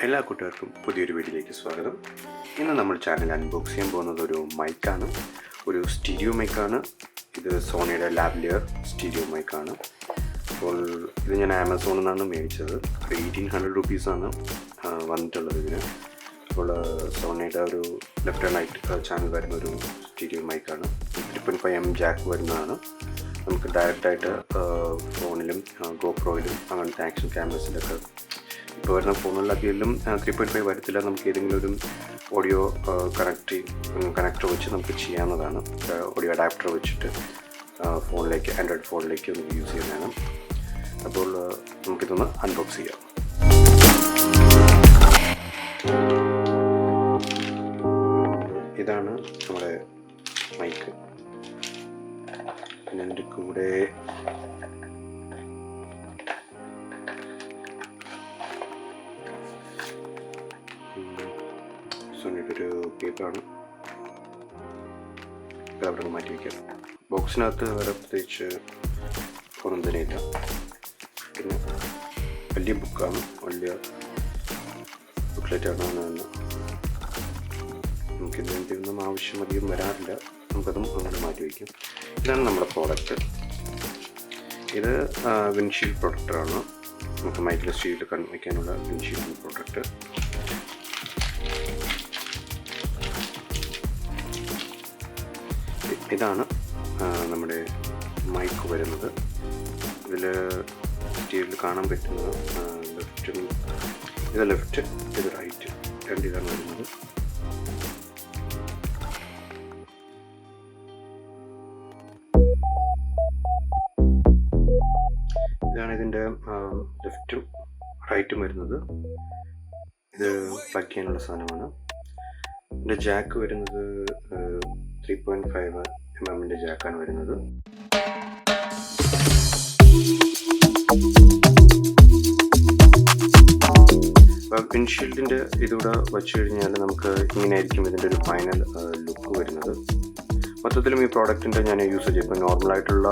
എല്ലാ കൂട്ടുകാർക്കും പുതിയൊരു വീഡിയോയിലേക്ക് സ്വാഗതം. ഇന്ന് നമ്മൾ ചാനൽ അൺബോക്സ് ചെയ്യാൻ പോകുന്നത് ഒരു മൈക്കാണ്, ഒരു സ്റ്റീരിയോ മൈക്കാണ്. ഇത് സോണിയുടെ ലാവ്ലിയർ സ്റ്റീരിയോ മൈക്കാണ്. അപ്പോൾ ഇത് ഞാൻ ആമസോണിൽ നിന്നാണ് മേടിച്ചത്. 1800 റുപ്പീസാണ് വന്നിട്ടുള്ളത് ഇതിന്. അപ്പോൾ സോണിയുടെ ഒരു ലെഫ്റ്റ് ആൻഡ് റൈറ്റ് ചാനൽ വരുന്ന ഒരു സ്റ്റീരിയോ മൈക്കാണ്. 3.5mm ജാക്ക് വരുന്നതാണ്. നമുക്ക് ഡയറക്റ്റായിട്ട് ഫോണിലും ഗോപ്രോയിലും അങ്ങനത്തെ ആക്ഷൻ ക്യാമറസിലൊക്കെ ഇപ്പോൾ വരുന്ന ഫോണുകളിലൊക്കെയും 3.5 വരത്തില്ല. നമുക്ക് ഏതെങ്കിലും ഒരു ഓഡിയോ കണക്ടർ വെച്ച് നമുക്ക് ചെയ്യാവുന്നതാണ്. ഓഡിയോ അഡാപ്റ്റർ വെച്ചിട്ട് ഫോണിലേക്ക്, ആൻഡ്രോയിഡ് ഫോണിലേക്ക് നമുക്ക് യൂസ് ചെയ്യുന്നതാണ്. അപ്പോൾ നമുക്കിതൊന്ന് അൺബോക്സ് ചെയ്യാം. ഇതാണ് നമ്മുടെ മൈക്ക്. പിന്നെ അതിൻ്റെ കൂടെ സോണിയുടെ ഒരു പേപ്പറാണ്. അതവിടെ മാറ്റി വയ്ക്കാം. ബോക്സിനകത്ത് വേറെ പ്രത്യേകിച്ച് ഒന്നും തന്നെയില്ല. പിന്നെ വലിയ ബുക്കാണ്, വലിയ ബുക്ക്ലെറ്റാണ്. നമുക്കിത് എന്തെങ്കിലും ആവശ്യം അധികം വരാറില്ല. നമുക്കതും അങ്ങനെ മാറ്റി വയ്ക്കാം. ഇതാണ് നമ്മുടെ പ്രോഡക്റ്റ്. ഇത് വിൻഷീൽഡ് പ്രൊട്ടക്ടറാണ്. നമുക്ക് മൈക്കിൽ സ്റ്റീലിൽ വയ്ക്കാനുള്ള വിൻഷീൽഡ് പ്രൊട്ടക്ടർ. ഇതാണ് നമ്മുടെ മൈക്ക് വരുന്നത്. ഇതിൽ സ്റ്റീലിൽ കാണാൻ പറ്റുന്നത് ഇത് ലെഫ്റ്റ്, ഇത് റൈറ്റ്, രണ്ടിതാണ് വരുന്നത്. ഇതാണ് ഇതിൻ്റെ ലെഫ്റ്റും റൈറ്റും വരുന്നത്. ഇത് പ്ലഗ് ചെയ്യാനുള്ള സാധനമാണ്. ഇതിൻ്റെ ജാക്ക് വരുന്നത് 3.5mm ജാക്കാണ് വരുന്നത്. വിൻഷീൽഡിൻ്റെ ഇതുകൂടെ വച്ചു കഴിഞ്ഞാൽ നമുക്ക് ഇങ്ങനെയായിരിക്കും ഇതിൻ്റെ ഒരു ഫൈനൽ ലുക്ക് വരുന്നത്. മൊത്തത്തിലും ഈ പ്രോഡക്റ്റിൻ്റെ ഞാൻ യൂസ് ചെയ്യും. നോർമലായിട്ടുള്ള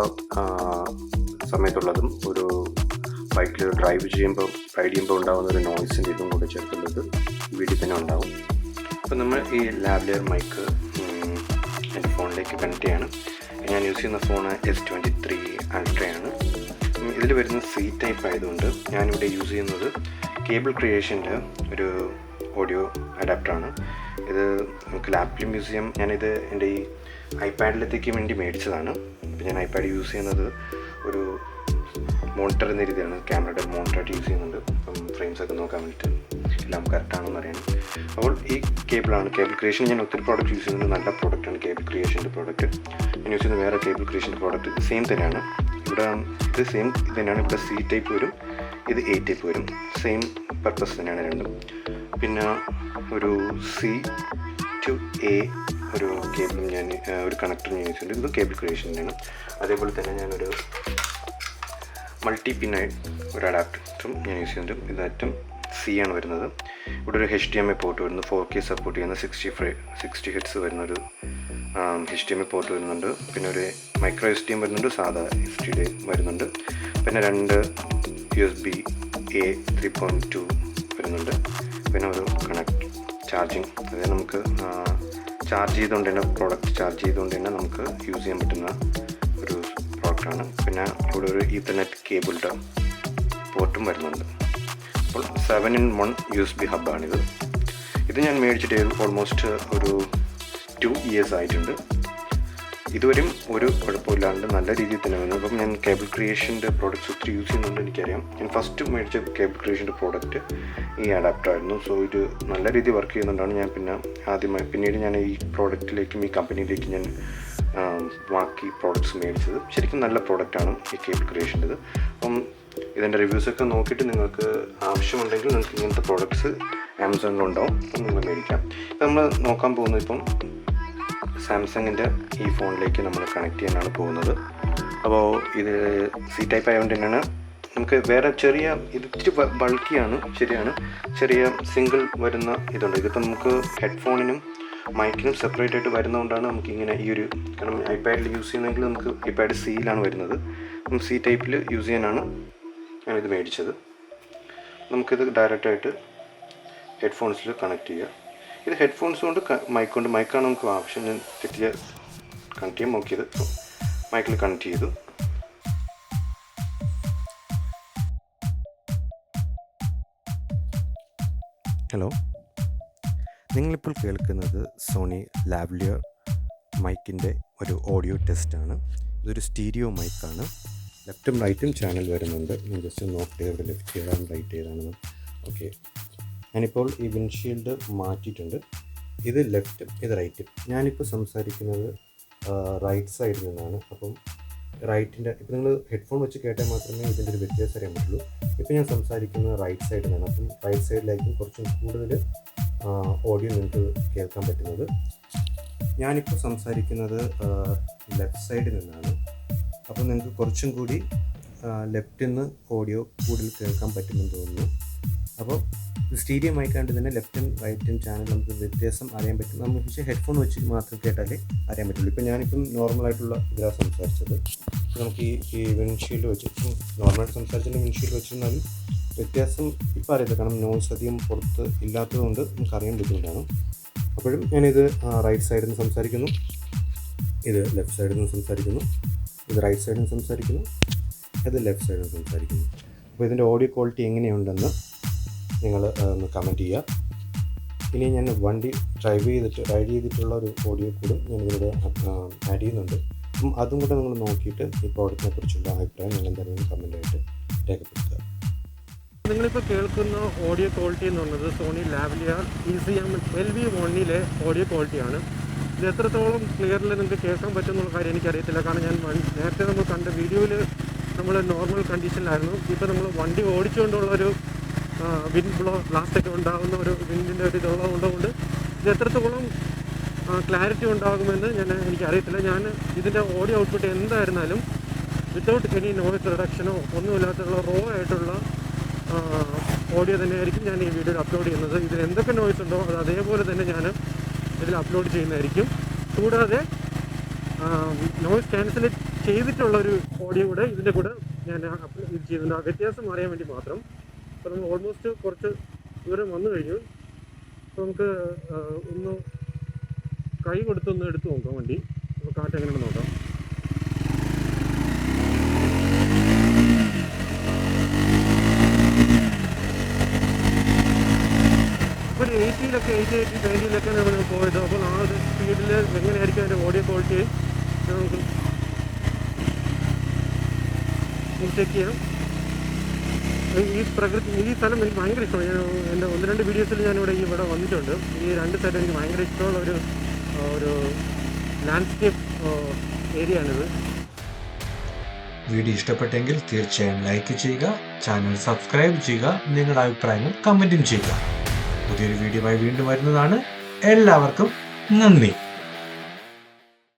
സമയത്തുള്ളതും ഒരു ബൈക്കിൽ റൈഡ് ചെയ്യുമ്പോൾ ഉണ്ടാകുന്ന ഒരു നോയ്സിൻ്റെ ഇതും കൂടെ ചേർത്തുള്ളത് വീട്ടിൽ തന്നെ ഉണ്ടാവും. അപ്പോൾ നമ്മൾ ഈ ലാവ്ലിയർ മൈക്ക് എൻ്റെ ഫോണിലേക്ക് കണക്ട് ചെയ്യാണ്. ഞാൻ യൂസ് ചെയ്യുന്ന ഫോണ് S23 അൾട്രയാണ്. ഇതിൽ വരുന്ന C ടൈപ്പ് ആയതുകൊണ്ട് ഞാനിവിടെ യൂസ് ചെയ്യുന്നത് കേബിൾ ക്രിയേഷൻ്റെ ഒരു ഓഡിയോ അഡാപ്റ്ററാണ്. ഇത് നമുക്ക് ലാപ്പിലും യൂസ് ചെയ്യാം. ഞാനിത് എൻ്റെ ഈ ഐപാഡിലത്തേക്ക് വേണ്ടി മേടിച്ചതാണ്. അപ്പോൾ ഞാൻ ഐപാഡ് യൂസ് ചെയ്യുന്നത് ഒരു മോണിറ്റർ എന്ന രീതിയിലാണ്, ക്യാമറയുടെ മോണിറ്ററായിട്ട് യൂസ് ചെയ്യുന്നുണ്ട്. അപ്പം ഫ്രെയിംസൊക്കെ നോക്കാൻ വേണ്ടിയിട്ട് എല്ലാം കറക്റ്റാണെന്ന് അറിയണം. അപ്പോൾ ഈ കേബിൾ ക്രിയേഷൻ ഞാൻ ഒത്തിരി പ്രോഡക്റ്റ് യൂസ് ചെയ്യുന്നത്. നല്ല പ്രോഡക്റ്റാണ് കേബിൾ ക്രിയേഷൻ്റെ പ്രോഡക്റ്റ്. ഞാൻ യൂസ് ചെയ്യുന്ന വേറെ കേബിൾ ക്രിയേഷൻ്റെ പ്രോഡക്റ്റ് സെയിം തന്നെയാണ്. ഇവിടെ ഇത് സെയിം ഇത് തന്നെയാണ്. ഇവിടെ C ടൈപ്പ് വരും, ഇത് A ടൈപ്പ് വരും. സെയിം പർപ്പസ് തന്നെയാണ് രണ്ടും. പിന്നെ ഒരു C to A ഒരു കേബിളും ഒരു കണക്ടറും ഞാൻ യൂസ് ചെയ്യുന്നുണ്ട്. ഇത് കേബിൾ ക്രിയേഷൻ്റെയാണ്. അതേപോലെ തന്നെ ഞാനൊരു മൾട്ടി പിന്നായിട്ട് ഒരു അഡാപ്റ്ററും ഞാൻ യൂസ് ചെയ്യുന്നുണ്ട്. ഇതേറ്റവും C ആണ് വരുന്നത്. ഇവിടെ ഒരു HDMI പോർട്ട് വരുന്നു. 4K സപ്പോർട്ട് ചെയ്യുന്ന 60 ഹെർട്സ് വരുന്നൊരു HDMI പോർട്ട് വരുന്നുണ്ട്. പിന്നെ ഒരു മൈക്രോ SDM വരുന്നുണ്ട്, സാധാ SDD വരുന്നുണ്ട്. പിന്നെ 2 USB-A 3.2 വരുന്നുണ്ട്. പിന്നെ ഒരു ചാർജിങ്, അതായത് നമുക്ക് ചാർജ് ചെയ്തുകൊണ്ട് തന്നെ പ്രോഡക്റ്റ് ചാർജ് ചെയ്തുകൊണ്ട് തന്നെ നമുക്ക് യൂസ് ചെയ്യാൻ പറ്റുന്ന ഒരു പ്രോഡക്റ്റാണ്. പിന്നെ ഇവിടെ ഒരു ഈത്തർനെറ്റ് കേബിളുടെ പോർട്ടും വരുന്നുണ്ട്. അപ്പോൾ 7-in-1 USB ഹബ്ബാണിത്. ഇത് ഞാൻ മേടിച്ചിട്ട് ഓൾമോസ്റ്റ് ഒരു 2 years ആയിട്ടുണ്ട്. ഇതുവരെയും ഒരു കുഴപ്പമില്ലാണ്ട് നല്ല രീതിയിൽ തന്നെ വന്നു. അപ്പം ഞാൻ കേബിൾ ക്രിയേഷൻ്റെ പ്രോഡക്റ്റ്സ് ഒത്തിരി യൂസ് ചെയ്യുന്നുണ്ട്, എനിക്കറിയാം. ഞാൻ ഫസ്റ്റ് മേടിച്ച കേബിൾ ക്രിയേഷൻ്റെ പ്രോഡക്റ്റ് ഈ അഡാപ്റ്ററായിരുന്നു. സോ ഇത് നല്ല രീതിയിൽ വർക്ക് ചെയ്യുന്നുണ്ടാണ്. ഞാൻ പിന്നീട് ഞാൻ ഈ പ്രോഡക്റ്റിലേക്കും ഈ കമ്പനിയിലേക്കും ഞാൻ ബാക്കി പ്രോഡക്റ്റ്സ് മേടിച്ചത്. ശരിക്കും നല്ല പ്രോഡക്റ്റാണ് ഈ കേബിൾ ക്രിയേഷൻ്റെത്. അപ്പം ഇതിൻ്റെ റിവ്യൂസൊക്കെ നോക്കിയിട്ട് നിങ്ങൾക്ക് ആവശ്യമുണ്ടെങ്കിൽ നിങ്ങൾക്ക് ഇങ്ങനത്തെ പ്രോഡക്റ്റ്സ് ആമസോണിലുണ്ടാവും. അപ്പം നിങ്ങൾ മേടിക്കാം. ഇപ്പം നമ്മൾ നോക്കാൻ പോകുന്നത് ഇപ്പം സാംസങ്ങിൻ്റെ ഈ ഫോണിലേക്ക് നമ്മൾ കണക്ട് ചെയ്യാനാണ് പോകുന്നത്. അപ്പോൾ ഇത് C ടൈപ്പ് ആയതുകൊണ്ട് തന്നെയാണ് നമുക്ക് വേറെ ചെറിയ ഇത്തിരി ബൾക്കിയാണ്, ശരിയാണ്. ചെറിയ സിംഗിൾ വരുന്ന ഇതുണ്ട്. ഇതിപ്പോൾ നമുക്ക് ഹെഡ്ഫോണിനും മൈക്കിനും സെപ്പറേറ്റ് ആയിട്ട് വരുന്നതുകൊണ്ടാണ് നമുക്കിങ്ങനെ ഈ ഒരു, കാരണം ഐപാഡിൽ യൂസ് ചെയ്യുന്നതെങ്കിൽ നമുക്ക് ഐപാഡ് C-യിലാണ് വരുന്നത്. അപ്പം C ടൈപ്പിൽ യൂസ് ചെയ്യാനാണ് ഞാനിത് മേടിച്ചത്. നമുക്കിത് ഡയറക്റ്റായിട്ട് ഹെഡ്ഫോൺസിൽ കണക്ട് ചെയ്യുക. ഇത് ഹെഡ്ഫോൺസ് കൊണ്ട് മൈക്കാണ് നമുക്ക് ആവശ്യം. ഞാൻ തെറ്റിയ കണക്ട് ചെയ്യാൻ നോക്കിയത്, മൈക്കിൽ കണക്ട് ചെയ്തു. ഹലോ, നിങ്ങളിപ്പോൾ കേൾക്കുന്നത് സോണി ലാവ്ലിയർ മൈക്കിൻ്റെ ഒരു ഓഡിയോ ടെസ്റ്റാണ്. ഇതൊരു സ്റ്റീരിയോ മൈക്കാണ്. ലെഫ്റ്റും റൈറ്റും ചാനൽ വരുന്നുണ്ട്. ഞാൻ ജസ്റ്റ് നോട്ട് ചെയ്ത് ലെഫ്റ്റ് ചെയ്താണ് റൈറ്റ് ചെയ്താണെന്ന്. ഓക്കെ, ഞാനിപ്പോൾ ഈ വിൻഷീൽഡ് മാറ്റിയിട്ടുണ്ട്. ഇത് ലെഫ്റ്റും ഇത് റൈറ്റും. ഞാനിപ്പോൾ സംസാരിക്കുന്നത് റൈറ്റ് സൈഡിൽ നിന്നാണ്. അപ്പം റൈറ്റിൻ്റെ ഇപ്പം നിങ്ങൾ ഹെഡ്ഫോൺ വെച്ച് കേട്ടാൽ മാത്രമേ ഇതിൻ്റെ ഒരു വ്യത്യാസം അറിയാൻ പറ്റുള്ളൂ. ഇപ്പം ഞാൻ സംസാരിക്കുന്നത് റൈറ്റ് സൈഡിൽ നിന്നാണ്. അപ്പം റൈറ്റ് സൈഡിലായിരിക്കും കുറച്ചും കൂടുതൽ ഓഡിയോ നിങ്ങൾക്ക് കേൾക്കാൻ പറ്റുന്നത്. ഞാനിപ്പോൾ സംസാരിക്കുന്നത് ലെഫ്റ്റ് സൈഡിൽ നിന്നാണ്. അപ്പോൾ നിങ്ങൾക്ക് കുറച്ചും കൂടി ലെഫ്റ്റിൽ നിന്ന് ഓഡിയോ കൂടുതൽ കേൾക്കാൻ പറ്റുമെന്ന് തോന്നുന്നു. അപ്പോൾ സ്റ്റീരിയോ മൈക്കാണ്ട് തന്നെ ലെഫ്റ്റും റൈറ്റും ചാനൽ നമുക്ക് വ്യത്യാസം അറിയാൻ പറ്റും. നമുക്ക് പക്ഷേ ഹെഡ്ഫോൺ വെച്ച് മാത്രം കേട്ടാലേ അറിയാൻ പറ്റുള്ളൂ. ഇപ്പോൾ ഞാനിപ്പം നോർമലായിട്ടുള്ള ഇതിലാണ് സംസാരിച്ചത്. നമുക്ക് ഈ വിൻഷീൽഡ് വെച്ച് നോർമലായിട്ട് സംസാരിച്ചതിൻ്റെ വിൻഷീൽഡ് വെച്ചിരുന്നാലും വ്യത്യാസം ഇപ്പോൾ അറിയില്ല. കാരണം നോയ്സ് അധികം പുറത്ത് ഇല്ലാത്തതുകൊണ്ട് നമുക്കറിയാൻ ബുദ്ധിമുട്ടാണ്. അപ്പോഴും ഞാനിത് റൈറ്റ് സൈഡിൽ നിന്ന് സംസാരിക്കുന്നു, ഇത് ലെഫ്റ്റ് സൈഡിൽ നിന്ന് സംസാരിക്കുന്നു, ഇത് റൈറ്റ് സൈഡിൽ നിന്ന് സംസാരിക്കുന്നു, ഇത് ലെഫ്റ്റ് സൈഡിൽ നിന്ന് സംസാരിക്കുന്നു. അപ്പോൾ ഇതിൻ്റെ ഓഡിയോ ക്വാളിറ്റി എങ്ങനെയുണ്ടെന്ന് നിങ്ങൾ ഒന്ന് കമൻറ്റ് ചെയ്യുക. ഇനി ഞാൻ വണ്ടി റൈഡ് ചെയ്തിട്ടുള്ള ഒരു ഓഡിയോ കൂടെ ഞാനിവിടെ ആഡ് ചെയ്യുന്നുണ്ട്. അപ്പം അതും കൂടെ നിങ്ങൾ നോക്കിയിട്ട് ഈ പ്രോഡക്റ്റിനെ കുറിച്ചുള്ള അഭിപ്രായം നിങ്ങൾ എന്തായാലും കമൻറ്റായിട്ട് രേഖപ്പെടുത്തുക. നിങ്ങളിപ്പോൾ കേൾക്കുന്ന ഓഡിയോ ക്വാളിറ്റി എന്ന് പറയുന്നത് സോണി ലാവ്ലിയർ ECM LV1 ഓഡിയോ ക്വാളിറ്റിയാണ്. ഇത് എത്രത്തോളം ക്ലിയറിൽ നിങ്ങൾക്ക് കേൾക്കാൻ പറ്റുമെന്നുള്ള കാര്യം എനിക്കറിയത്തില്ല. കാരണം ഞാൻ നേരത്തെ നമ്മൾ കണ്ട വീഡിയോയിൽ നമ്മൾ നോർമൽ കണ്ടീഷനിലായിരുന്നു. ഇപ്പോൾ നമ്മൾ വണ്ടി ഓടിച്ചുകൊണ്ടുള്ളൊരു വിൻഡ് ബ്ലാസ്റ്റൊക്കെ ഉണ്ടാകുന്ന ഒരു വിൻഡിൻ്റെ ഒരു ഇതുള്ളതുകൊണ്ട് ഇത് എത്രത്തോളം ക്ലാരിറ്റി ഉണ്ടാകുമെന്ന് എനിക്കറിയത്തില്ല. ഞാൻ ഇതിൻ്റെ ഓഡിയോ ഔട്ട്പുട്ട് എന്തായിരുന്നാലും വിത്തൗട്ട് എനി നോയ്സ് റിഡക്ഷനോ ഒന്നുമില്ലാത്തുള്ള റോ ആയിട്ടുള്ള ഓഡിയോ തന്നെയായിരിക്കും ഞാൻ ഈ വീഡിയോയിൽ അപ്ലോഡ് ചെയ്യുന്നത്. ഇതിൽ എന്തൊക്കെ നോയ്സ് ഉണ്ടോ അത് അതേപോലെ തന്നെ ഞാൻ ഇതിൽ അപ്ലോഡ് ചെയ്യുന്നതായിരിക്കും. കൂടാതെ നോയ്സ് ക്യാൻസൽ ചെയ്തിട്ടുള്ളൊരു ഓഡിയോ കൂടെ ഇതിൻ്റെ കൂടെ ഞാൻ ഇത് ചെയ്യുന്നുണ്ട്. ആ വ്യത്യാസം അറിയാൻ വേണ്ടി മാത്രം. അപ്പോൾ നമ്മൾ ഓൾമോസ്റ്റ് കുറച്ച് ദൂരം വന്നു കഴിഞ്ഞു. അപ്പോൾ നമുക്ക് ഒന്ന് കൈ കൊടുത്തൊന്ന് എടുത്ത് നോക്കാം വണ്ടി. അപ്പോൾ കാറ്റ് എങ്ങനെയാണെന്ന് നോക്കാം. ഒരു 80-ലൊക്കെ 80-90-ലൊക്കെ നമ്മൾ പോയത്. അപ്പോൾ ആ ഒരു സ്പീഡിൽ എങ്ങനെയായിരിക്കും അതിൻ്റെ ഓഡിയോ ക്വാളിറ്റി നമുക്ക് ചെക്ക് ചെയ്യാം. ഈ സ്ഥലം എനിക്ക് ഭയങ്കര ഇഷ്ടമാണ്. ഞാൻ എൻ്റെ 1-2 വീഡിയോസിൽ ഞാനിവിടെ വന്നിട്ടുണ്ട്. ഈ 2 സ്ഥലം എനിക്ക് ഭയങ്കര ഇഷ്ടമുള്ള ഒരു ലാൻഡ്സ്കേപ്പ് ഏരിയ ആണിത്. വീഡിയോ ഇഷ്ടപ്പെട്ടെങ്കിൽ തീർച്ചയായും ലൈക്ക് ചെയ്യുക, ചാനൽ സബ്സ്ക്രൈബ് ചെയ്യുക, നിങ്ങളുടെ അഭിപ്രായങ്ങൾ കമൻറ്റും ചെയ്യുക. പുതിയൊരു വീഡിയോയുമായി വീണ്ടും വരുന്നതാണ്. എല്ലാവർക്കും നന്ദി.